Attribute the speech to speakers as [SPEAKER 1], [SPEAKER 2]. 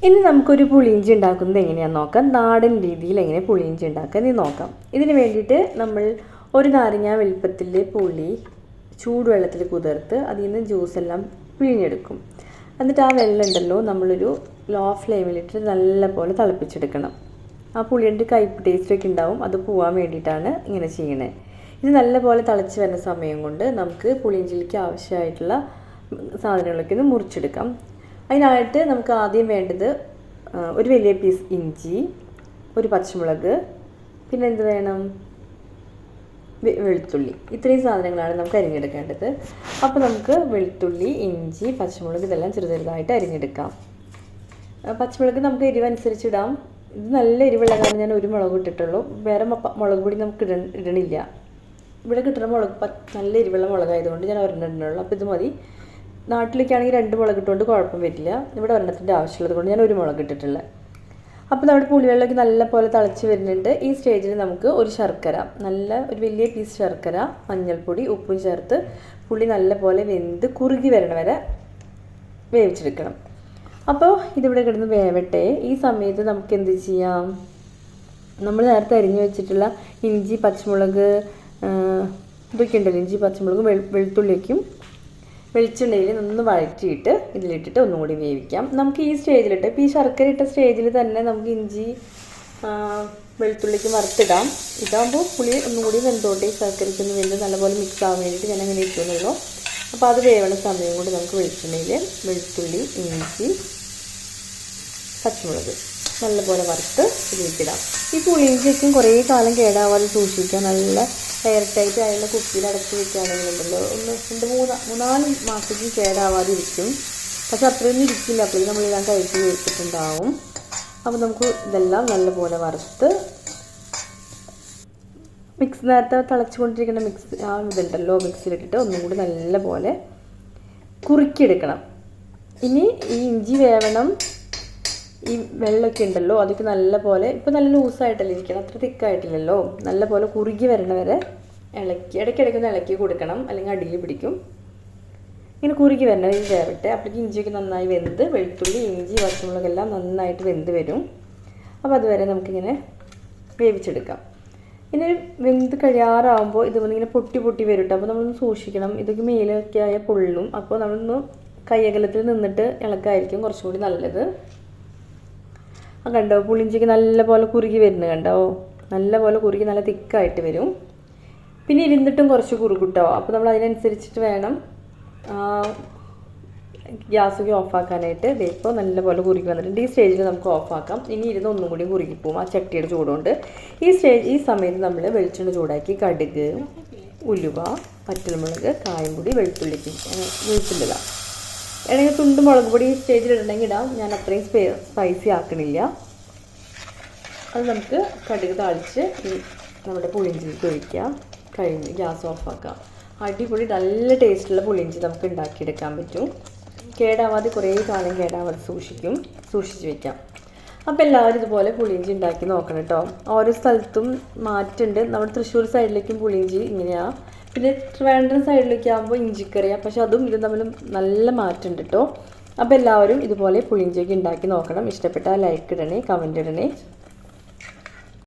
[SPEAKER 1] ഇനി നമുക്കൊരു പുളിയിഞ്ചി ഉണ്ടാക്കുന്നത് എങ്ങനെയാണെന്ന് നോക്കാം. നാടൻ രീതിയിൽ എങ്ങനെ പുളിയിഞ്ചി ഉണ്ടാക്കാം എന്ന് നോക്കാം. ഇതിന് വേണ്ടിയിട്ട് നമ്മൾ ഒരു നാരങ്ങ വലുപ്പത്തിൽ പുളി ചൂടുവെള്ളത്തിൽ കുതിർത്ത് അതിൽ നിന്ന് ജ്യൂസെല്ലാം പിഴിഞ്ഞെടുക്കും. എന്നിട്ട് ആ വെള്ളം ഉണ്ടല്ലോ നമ്മളൊരു ലോ ഫ്ലെയിമിലിട്ട് നല്ലപോലെ തിളപ്പിച്ചെടുക്കണം. ആ പുളിയുടെ കയ്പ്പ് ടേസ്റ്റൊക്കെ ഉണ്ടാവും, അത് പോകാൻ വേണ്ടിയിട്ടാണ് ഇങ്ങനെ ചെയ്യണത്. ഇത് നല്ലപോലെ തിളച്ച് വരുന്ന സമയം കൊണ്ട് നമുക്ക് പുളിയിഞ്ചിക്ക് ആവശ്യമായിട്ടുള്ള സാധനങ്ങളൊക്കെ ഒന്ന് മുറിച്ചെടുക്കാം. അതിനായിട്ട് നമുക്ക് ആദ്യം വേണ്ടത് ഒരു വലിയ പീസ് ഇഞ്ചി, ഒരു പച്ചമുളക്, പിന്നെ എന്ത് വേണം, വെളുത്തുള്ളി. ഇത്രയും സാധനങ്ങളാണ് നമുക്ക് അരിഞ്ഞെടുക്കേണ്ടത്. അപ്പോൾ നമുക്ക് വെളുത്തുള്ളി, ഇഞ്ചി, പച്ചമുളക് ഇതെല്ലാം ചെറുതായിട്ട് അരിഞ്ഞെടുക്കാം. പച്ചമുളക് നമുക്ക് എരിവനുസരിച്ച് ഇടാം. ഇത് നല്ല എരിവുള്ള കാരണം ഞാൻ ഒരു മുളക് ഇട്ടിട്ടുള്ളൂ, വേറെ മുളക് പൊടി നമുക്ക് ഇടണില്ല. ഇവിടെ കിട്ടുന്ന മുളക് നല്ല എരിവുള്ള മുളകായതുകൊണ്ട് ഞാൻ ഒരെണ്ണം ഇടുന്നുള്ളൂ. അപ്പോൾ ഇത് മതി. നാട്ടിലേക്കാണെങ്കിൽ 2 മുളക് ഇട്ടുകൊണ്ട് കുഴപ്പം വരില്ല. ഇവിടെ ഒരെണ്ണത്തിൻ്റെ ആവശ്യമുള്ളത് കൊണ്ട് ഞാൻ ഒരു മുളക് ഇട്ടിട്ടുള്ളത്. അപ്പോൾ നമ്മുടെ പുളിവെള്ളമൊക്കെ നല്ല പോലെ തിളച്ച് വരുന്നുണ്ട്. ഈ സ്റ്റേജിൽ നമുക്ക് ഒരു ശർക്കര, ഒരു വലിയ പീസ് ശർക്കര, മഞ്ഞൾപ്പൊടി, ഉപ്പും ചേർത്ത് പുളി നല്ല പോലെ വെന്ത് കുറുകി വരണ വരെ വേവിച്ചെടുക്കണം. അപ്പോൾ ഇതിവിടെ കിടന്ന് വേവട്ടെ. ഈ സമയത്ത് നമുക്ക് എന്ത് ചെയ്യാം, നമ്മൾ നേരത്തെ അരിഞ്ഞു വെച്ചിട്ടുള്ള ഇഞ്ചി, പച്ചമുളക് ഇതൊക്കെ ഉണ്ടല്ലോ, ഇഞ്ചി, പച്ചമുളകും വെളുത്തുള്ളിക്കും വെളിച്ചെണ്ണയിൽ ഒന്ന് വഴറ്റിയിട്ട് ഇതിലിട്ടിട്ട് ഒന്നും കൂടി വേവിക്കാം. നമുക്ക് ഈ സ്റ്റേജിലിട്ട്, ഇപ്പോൾ ഈ ശർക്കര ഇട്ട സ്റ്റേജിൽ തന്നെ നമുക്ക് ഇഞ്ചി വെളുത്തുള്ളിക്ക് വറുത്തിടാം. ഇതാകുമ്പോൾ പുളി ഒന്നും കൂടി വെന്തോട്ടെ, ശർക്കരയ്ക്കൊന്ന് വെന്ത് നല്ലപോലെ മിക്സ് ആവാൻ വേണ്ടിയിട്ട് ഞാൻ അങ്ങനെ ഇട്ടുന്നുള്ളൂ. അപ്പോൾ അത് വേവണ സമയം കൊണ്ട് നമുക്ക് വെളിച്ചെണ്ണയിൽ വെളുത്തുള്ളി, ഇഞ്ചി, പച്ചമുളക് നല്ലപോലെ വറുത്ത് ഇതിലേക്കിടാം. ഈ പുളിയിഞ്ചിക്കും കുറേ കാലം കേടാവാതെ സൂക്ഷിക്കാം. നല്ല എയർ ടൈറ്റ് ആയുള്ള കുപ്പിയിൽ അടച്ച് വെക്കുകയാണെങ്കിലുണ്ടല്ലോ 3-4 മാസത്തേക്ക് കേടാവാതെ ഇരിക്കും. പക്ഷെ അത്രയൊന്നും ഇരിക്കില്ല, അപ്പോൾ നമ്മളെല്ലാം കഴിച്ച് ചേർത്തിട്ടുണ്ടാവും. അപ്പോൾ നമുക്ക് ഇതെല്ലാം നല്ലപോലെ വറുത്ത് നേരത്തെ തിളച്ചുകൊണ്ടിരിക്കുന്ന ഇതുണ്ടല്ലോ മിക്സിയിലിട്ടിട്ട് ഒന്നും കൂടി നല്ലപോലെ കുറുക്കിയെടുക്കണം. ഇനി ഈ ഇഞ്ചി വേവണം, ഈ വെള്ളമൊക്കെ ഉണ്ടല്ലോ അതൊക്കെ നല്ലപോലെ, ഇപ്പോൾ നല്ല ലൂസായിട്ടല്ലേ ഇരിക്കണം, അത്ര തിക്കായിട്ടില്ലല്ലോ, നല്ലപോലെ കുറുകി വരണ വരെ ഇടയ്ക്കിടയ്ക്കൊന്ന് ഇളക്കി കൊടുക്കണം, അല്ലെങ്കിൽ അടിയിൽ പിടിക്കും. ഇങ്ങനെ കുറുകി വരണ വരെ വേവട്ടെ. അപ്പോഴേക്ക് ഇഞ്ചിയൊക്കെ നന്നായി വെന്ത് വെളുത്തുള്ളി, ഇഞ്ചി, പച്ചമുളകെല്ലാം നന്നായിട്ട് വെന്ത് വരും. അപ്പോൾ അതുവരെ നമുക്കിങ്ങനെ വേവിച്ചെടുക്കാം. ഇനി വെന്ത് കഴിയാറാകുമ്പോൾ ഇതുപോലെ പൊട്ടി വരും കേട്ടോ. അപ്പോൾ നമ്മളൊന്ന് സൂക്ഷിക്കണം, ഇതൊക്കെ മേലൊക്കെ ആയ പൊള്ളും. അപ്പോൾ നമ്മളൊന്ന് കൈയകലത്തിൽ നിന്നിട്ട് ഇളക്കായിരിക്കും കുറച്ചും കൂടി നല്ലത്. കണ്ടോ, പുളിയിഞ്ചിക്ക് നല്ലപോലെ കുറുകി വരുന്നത് കണ്ടോ, നല്ലപോലെ കുറുകി നല്ല തിക്കായിട്ട് വരും. പിന്നെ ഇരുന്നിട്ടും കുറച്ച് കുറുകുട്ടോ. അപ്പോൾ നമ്മൾ അതിനനുസരിച്ചിട്ട് വേണം ഗ്യാസൊക്കെ ഓഫാക്കാനായിട്ട്. ഇപ്പോൾ നല്ലപോലെ കുറുകി വന്നിട്ടുണ്ട്. ഈ സ്റ്റേജിൽ നമുക്ക് ഓഫാക്കാം. ഇനി ഇരുന്ന് ഒന്നും കൂടി കുറുകിപ്പോവും ആ ചട്ടിയുടെ ചൂടുകൊണ്ട്. ഈ സമയത്ത് നമ്മൾ വെളിച്ചെണ്ണ ചൂടാക്കി കടുക്, ഉലുവ, പച്ചമുളക്, കായംപൊടി, വെളുത്തുള്ളില അല്ലെങ്കിൽ തുണ്ട് മുളക് പൊടി ഈ സ്റ്റേജിൽ ഇടണമെങ്കിൽ ഇടാം. ഞാൻ അത്രയും സ്പൈസി ആക്കണില്ല. അത് നമുക്ക് കടുക് താളിച്ച് നമ്മുടെ പുളിയിഞ്ചിക്ക് ഒഴിക്കാം. കഴിഞ്ഞ് ഗ്യാസ് ഓഫാക്കാം. അടിപൊളി നല്ല ടേസ്റ്റുള്ള പുളിയിഞ്ചി നമുക്ക് ഉണ്ടാക്കിയെടുക്കാൻ പറ്റും. കേടാവാതെ കുറേ കാലം കേടാവാതെ സൂക്ഷിച്ച് വയ്ക്കാം. അപ്പോൾ എല്ലാവരും ഇതുപോലെ പുളിയിഞ്ചി ഉണ്ടാക്കി നോക്കണം കേട്ടോ. ഓരോ സ്ഥലത്തും മാറ്റുണ്ട്. നമ്മുടെ തൃശ്ശൂർ സൈഡിലേക്കും പുളിയിഞ്ചി ഇങ്ങനെയാണ്, പിന്നെ ട്രിവാൻഡ്രം സൈഡിലേക്ക് ആകുമ്പോൾ ഇഞ്ചിക്കറിയാണ്. പക്ഷെ അതും ഇതും തമ്മിലും നല്ല മാറ്റമുണ്ട് കേട്ടോ. അപ്പോൾ എല്ലാവരും ഇതുപോലെ പുളിയിഞ്ചിയൊക്കെ ഉണ്ടാക്കി നോക്കണം. ഇഷ്ടപ്പെട്ടാൽ ലൈക്ക് ഇടണേ, കമൻറ്റ് ഇടണേ.